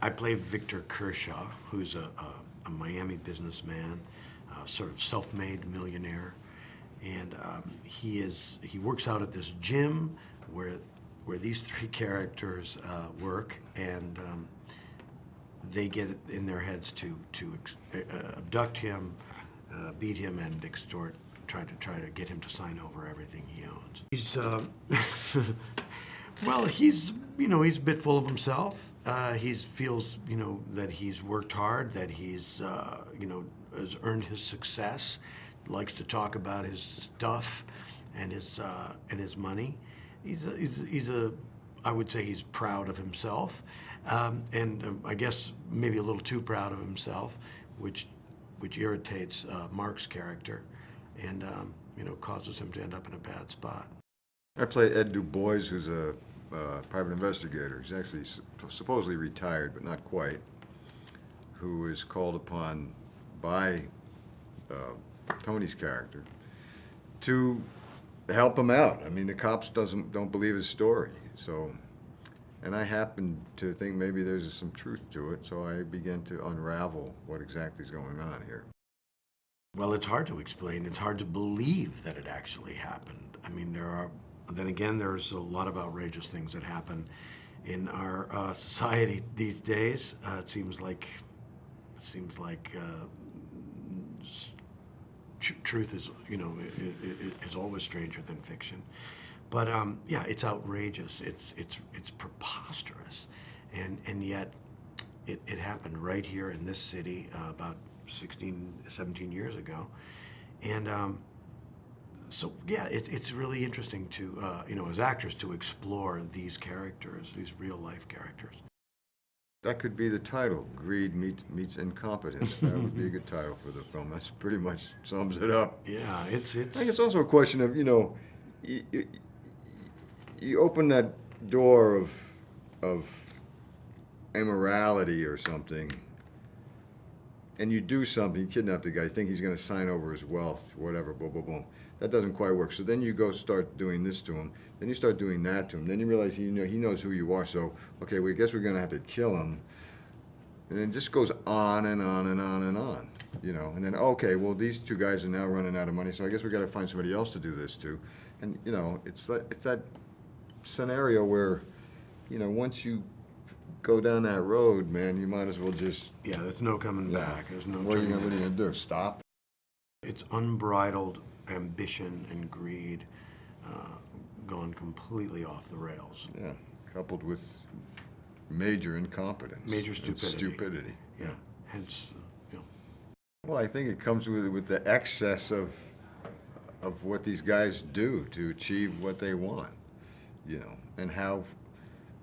I play Victor Kershaw, who's a Miami businessman, sort of self-made millionaire, and he works out at this gym where these three characters work, and they get it in their heads to abduct him, beat him, and extort. Try to get him to sign over everything he owns. He's well, he's a bit full of himself. He feels that he's worked hard, that he's has earned his success. Likes to talk about his stuff and his money. He's a I would say he's proud of himself, and I guess maybe a little too proud of himself, which irritates Mark's character, and causes him to end up in a bad spot. I play Ed Du Bois, who's a private investigator. He's actually supposedly retired, but not quite, who is called upon by Tony's character to help him out. I mean, the cops don't believe his story. So, and I happen to think maybe there's some truth to it, so I began to unravel what exactly is going on here. Well, it's hard to explain. It's hard to believe that it actually happened. I mean, then again, there's a lot of outrageous things that happen in our society these days. It seems like truth is always stranger than fiction. But yeah, it's outrageous. It's preposterous, and yet it happened right here in this city about 16, 17 years ago, and so yeah, it's really interesting to as actors to explore these characters, these real life characters. That could be the title, Greed Meets Incompetence. That would be a good title for the film. That's pretty much sums it up. Yeah, I think it's also a question of, you open that door of immorality or something, and you do something, you kidnap the guy, think he's going to sign over his wealth, whatever, boom, boom, boom. That doesn't quite work. So then you go start doing this to him. Then you start doing that to him. Then you realize he knows who you are. So, okay, we guess we're going to have to kill him. And then it just goes on and on and on and on, And then, okay, well, these two guys are now running out of money, so I guess we got to find somebody else to do this to. And, it's that scenario where, once you go down that road, man, you might as well just... Yeah, there's no coming back. There's no what are you going to do? Stop? It's unbridled ambition and greed gone completely off the rails. Yeah, coupled with major incompetence. Major stupidity. Stupidity. Yeah, hence, Well, I think it comes with the excess of what these guys do to achieve what they want, and how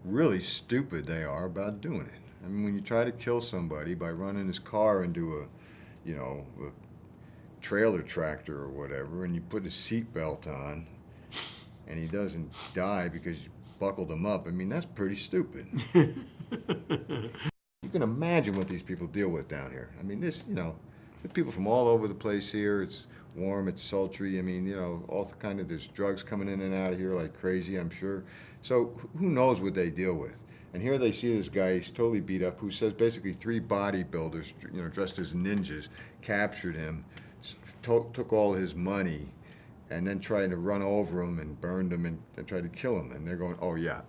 really stupid they are about doing it. I mean, when you try to kill somebody by running his car into a trailer tractor or whatever, and you put a seatbelt on, and he doesn't die because you buckled him up, I mean, that's pretty stupid. You can imagine what these people deal with down here. I mean, there's people from all over the place here. It's warm, it's sultry. I mean, there's drugs coming in and out of here like crazy, I'm sure. So who knows what they deal with? And here they see this guy, he's totally beat up, who says basically three bodybuilders, dressed as ninjas, captured him, took all his money, and then tried to run over him and burned him and tried to kill him. And they're going, oh yeah,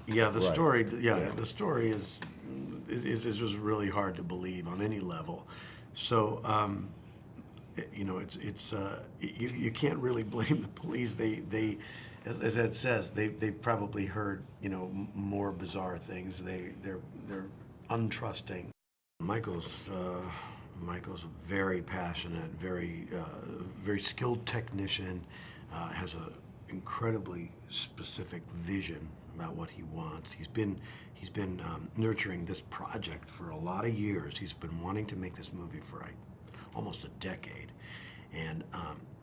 yeah, the right. story, the story is just really hard to believe on any level. So you can't really blame the police. They as Ed says, they've probably heard more bizarre things. They're untrusting. Michael's a very passionate, very skilled technician. Has a incredibly specific vision about what he wants. He's been nurturing this project for a lot of years. He's been wanting to make this movie for almost a decade, and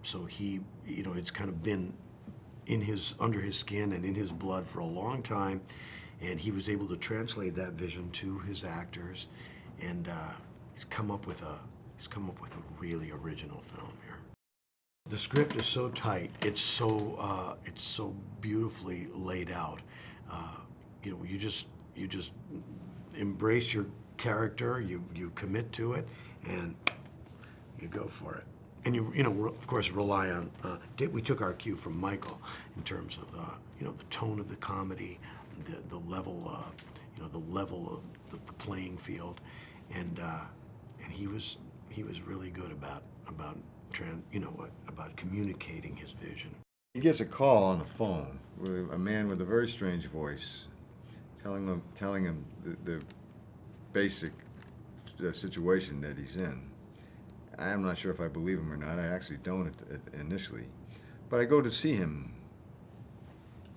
so it's kind of been under his skin and in his blood for a long time, and he was able to translate that vision to his actors, and he's come up with a really original film here. The script is so tight. It's so beautifully laid out. You just embrace your character, you commit to it, and you go for it. And of course, rely on. We took our cue from Michael in terms of the tone of the comedy, the level, the level of the playing field, and he was really good about about communicating his vision. He gets a call on the phone with a man with a very strange voice, telling him the basic situation that he's in. I'm not sure if I believe him or not. I actually don't initially. But I go to see him,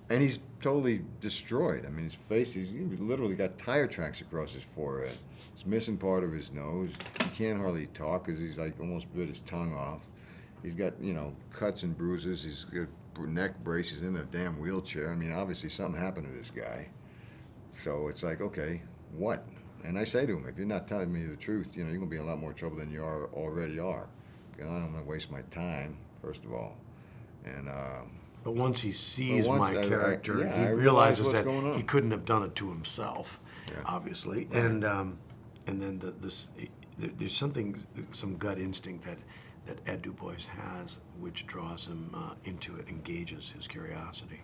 and he's totally destroyed. I mean, his face, he's literally got tire tracks across his forehead. He's missing part of his nose. He can't hardly talk because he's like almost bit his tongue off. He's got, cuts and bruises. He's got neck braces, in a damn wheelchair. I mean, obviously something happened to this guy. So it's like, okay, what? And I say to him, if you're not telling me the truth, you're going to be in a lot more trouble than you already are. Because I don't want to waste my time, first of all. And but once he sees my character, yeah, he I realizes what's that going on. he couldn't have done it to himself, Yeah. obviously. Right. And then there's some gut instinct that Ed Du Bois has, which draws him into it, engages his curiosity.